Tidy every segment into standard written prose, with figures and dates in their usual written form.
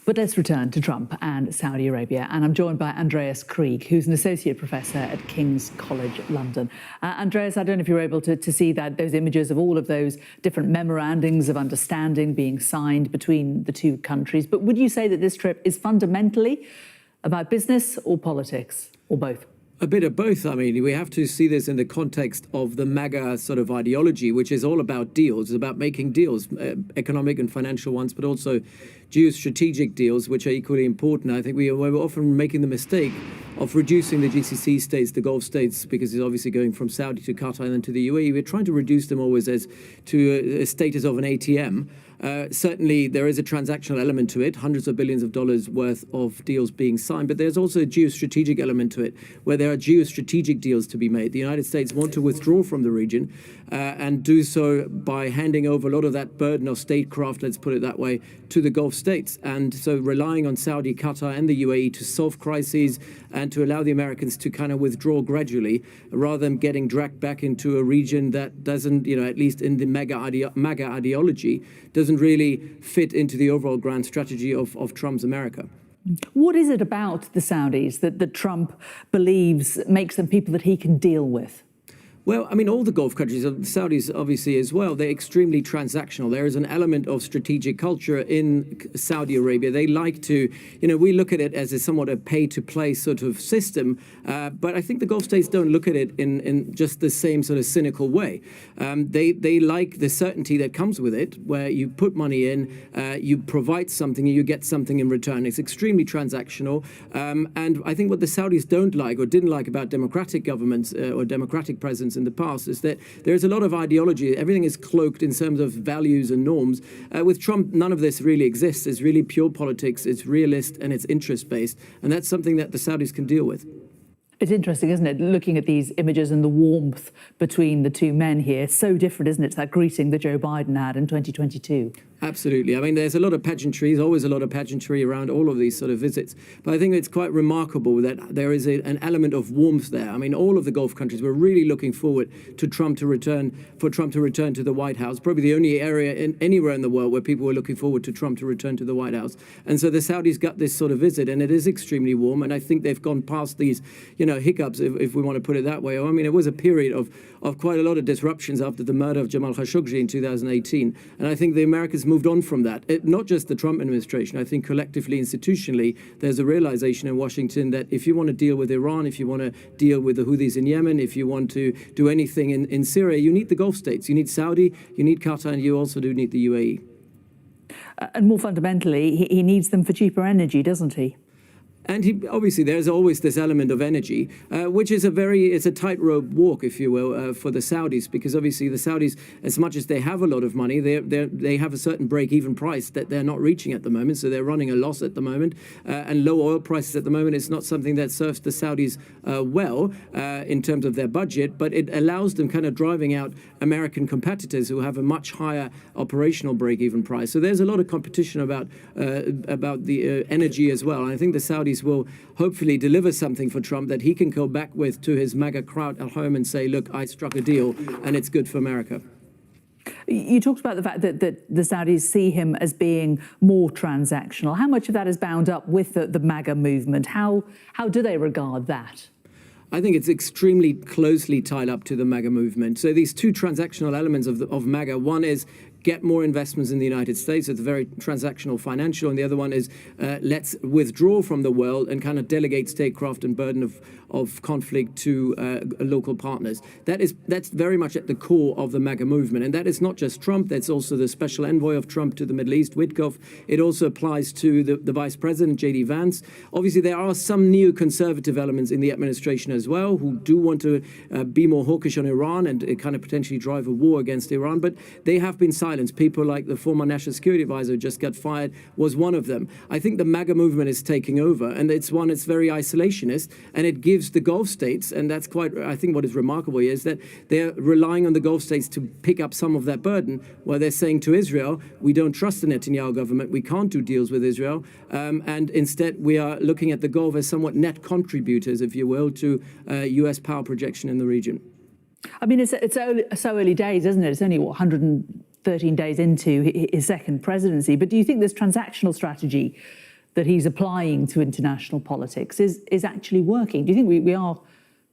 But let's return to Trump and Saudi Arabia. And I'm joined by Andreas Krieg, who's an associate professor at King's College London. Andreas, I don't know if you're able to see those images of all of those different memorandums of understanding being signed between the two countries. But would you say that this trip is fundamentally about business or politics, or both? A bit of both. I mean, we have to see this in the context of the MAGA sort of ideology, which is all about deals. It's about making deals, economic and financial ones, but also geo-strategic deals, which are equally important. I think we're often making the mistake of reducing the GCC states, the Gulf states, because it's obviously going from Saudi to Qatar and then to the UAE. We're trying to reduce them always to a status of an ATM. Certainly, there is a transactional element to it, hundreds of billions of dollars worth of deals being signed, but there's also a geostrategic element to it, where there are geostrategic deals to be made. The United States want to withdraw from the region and do so by handing over a lot of that burden of statecraft, let's put it that way, to the Gulf states. And so relying on Saudi, Qatar and the UAE to solve crises and to allow the Americans to kind of withdraw gradually, rather than getting dragged back into a region that doesn't, at least in the MAGA ideology, doesn't really fit into the overall grand strategy of Trump's America. What is it about the Saudis that Trump believes makes them people that he can deal with? Well, I mean, all the Gulf countries, the Saudis obviously as well, they're extremely transactional. There is an element of strategic culture in Saudi Arabia. They like to, we look at it as somewhat a pay-to-play sort of system, but I think the Gulf states don't look at it in just the same sort of cynical way. They like the certainty that comes with it, where you put money in, you provide something, and you get something in return. It's extremely transactional, and I think what the Saudis don't like or didn't like about democratic governments or democratic presidents in the past is that there's a lot of ideology. Everything is cloaked in terms of values and norms. With Trump, none of this really exists. It's really pure politics. It's realist and it's interest-based. And that's something that the Saudis can deal with. It's interesting, isn't it, looking at these images and the warmth between the two men here. So different, isn't it, to that greeting that Joe Biden had in 2022? Absolutely. I mean, there's a lot of pageantry, there's always a lot of pageantry around all of these sort of visits. But I think it's quite remarkable that there is an element of warmth there. I mean, all of the Gulf countries were really looking forward to Trump to return to the White House. Probably the only area anywhere in the world where people were looking forward to Trump to return to the White House. And so the Saudis got this sort of visit, and it is extremely warm. And I think they've gone past these, hiccups, if we want to put it that way. I mean, it was a period of quite a lot of disruptions after the murder of Jamal Khashoggi in 2018. And I think the Americans moved on from that. Not just the Trump administration. I think collectively, institutionally, there's a realization in Washington that if you want to deal with Iran, if you want to deal with the Houthis in Yemen, if you want to do anything in Syria, you need the Gulf states. You need Saudi, you need Qatar, and you also do need the UAE. And more fundamentally, he needs them for cheaper energy, doesn't he? And obviously, there's always this element of energy, which is it's a tightrope walk, if you will, for the Saudis, because obviously the Saudis, as much as they have a lot of money, they have a certain break-even price that they're not reaching at the moment, so they're running a loss at the moment, and low oil prices at the moment is not something that serves the Saudis well in terms of their budget, but it allows them kind of driving out American competitors who have a much higher operational break-even price. So there's a lot of competition about the energy as well, and I think the Saudis will hopefully deliver something for Trump that he can go back with to his MAGA crowd at home and say, look, I struck a deal and it's good for America. You talked about the fact that the Saudis see him as being more transactional. How much of that is bound up with the MAGA movement? How do they regard that? I think it's extremely closely tied up to the MAGA movement. So these two transactional elements of MAGA, one is get more investments in the United States. It's very transactional financial. And the other one is let's withdraw from the world and kind of delegate statecraft and burden of conflict to local partners. That's very much at the core of the MAGA movement. And that is not just Trump. That's also the special envoy of Trump to the Middle East, Witkoff. It also applies to the vice president, J.D. Vance. Obviously, there are some neoconservative elements in the administration as well who do want to be more hawkish on Iran and kind of potentially drive a war against Iran. But they have been silent. People like the former national security advisor who just got fired was one of them. I think the MAGA movement is taking over, and it's very isolationist, and it gives the Gulf states, and that's quite, I think what is remarkable here is that they're relying on the Gulf states to pick up some of that burden, where they're saying to Israel, we don't trust the Netanyahu government, we can't do deals with Israel, and instead we are looking at the Gulf as somewhat net contributors, if you will, to US power projection in the region. I mean, it's so early days, isn't it? It's only, 113 days into his second presidency. But do you think this transactional strategy that he's applying to international politics is actually working? Do you think we are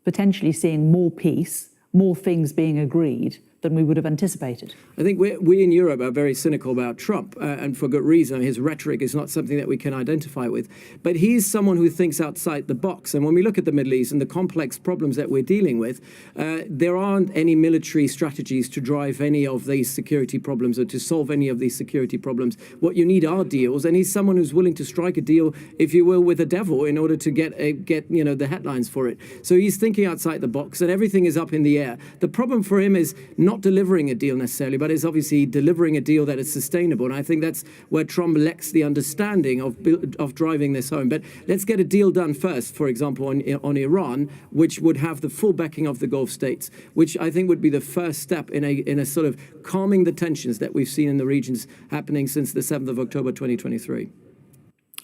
potentially seeing more peace, more things being agreed than we would have anticipated? I think we in Europe are very cynical about Trump, and for good reason. His rhetoric is not something that we can identify with. But he's someone who thinks outside the box. And when we look at the Middle East and the complex problems that we're dealing with, there aren't any military strategies to drive any of these security problems or to solve any of these security problems. What you need are deals, and he's someone who's willing to strike a deal, if you will, with the devil in order to get the headlines for it. So he's thinking outside the box, and everything is up in the air. The problem for him is not delivering a deal necessarily, but is obviously delivering a deal that is sustainable. And I think that's where Trump lacks the understanding of driving this home. But let's get a deal done first, for example, on Iran, which would have the full backing of the Gulf states, which I think would be the first step in a sort of calming the tensions that we've seen in the regions happening since the 7th of October 2023.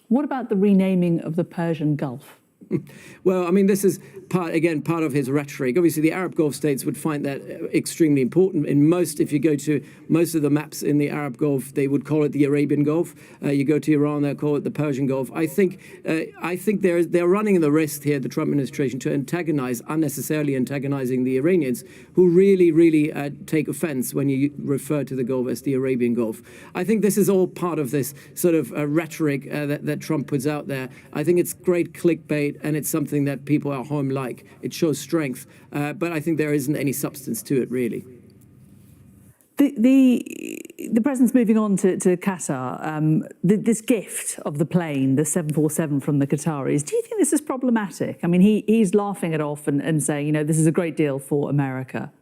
What about the renaming of the Persian Gulf? Well, I mean, this is part of his rhetoric. Obviously, the Arab Gulf states would find that extremely important. If you go to most of the maps in the Arab Gulf, they would call it the Arabian Gulf. You go to Iran, they'll call it the Persian Gulf. I think they're running the risk here, the Trump administration, to unnecessarily antagonizing the Iranians, who really take offense when you refer to the Gulf as the Arabian Gulf. I think this is all part of this sort of rhetoric that Trump puts out there. I think it's great clickbait, and it's something that people at home like. It shows strength, but I think there isn't any substance to it, really. The president's moving on to Qatar. This gift of the plane, the 747 from the Qataris, do you think this is problematic? I mean, he's laughing it off and saying, this is a great deal for America.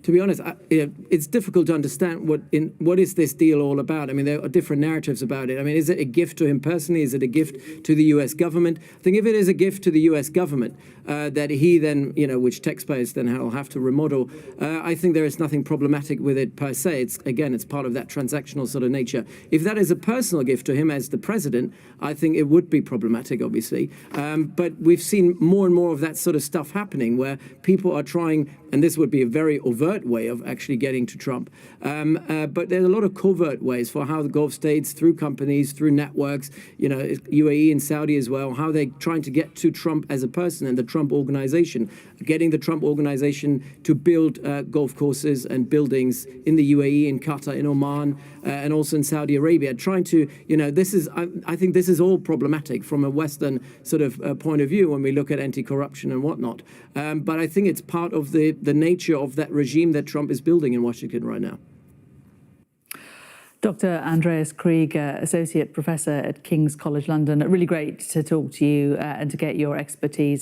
To be honest, it's difficult to understand what is this deal all about. I mean, there are different narratives about it. I mean, is it a gift to him personally? Is it a gift to the U.S. government? I think if it is a gift to the U.S. government that he then, which taxpayers then will have to remodel, I think there is nothing problematic with it per se. It's part of that transactional sort of nature. If that is a personal gift to him as the president, I think it would be problematic, obviously. But we've seen more and more of that sort of stuff happening where people are trying, and this would be a very overt way of actually getting to Trump. But there's a lot of covert ways for how the Gulf states, through companies, through networks, UAE and Saudi as well, how they're trying to get to Trump as a person and the Trump organization, getting the Trump organization to build golf courses and buildings in the UAE, in Qatar, in Oman, and also in Saudi Arabia, trying to, I think this is all problematic from a Western sort of point of view when we look at anti-corruption and whatnot. But I think it's part of the nature of that regime that Trump is building in Washington right now. Dr. Andreas Krieg, Associate Professor at King's College London, really great to talk to you and to get your expertise.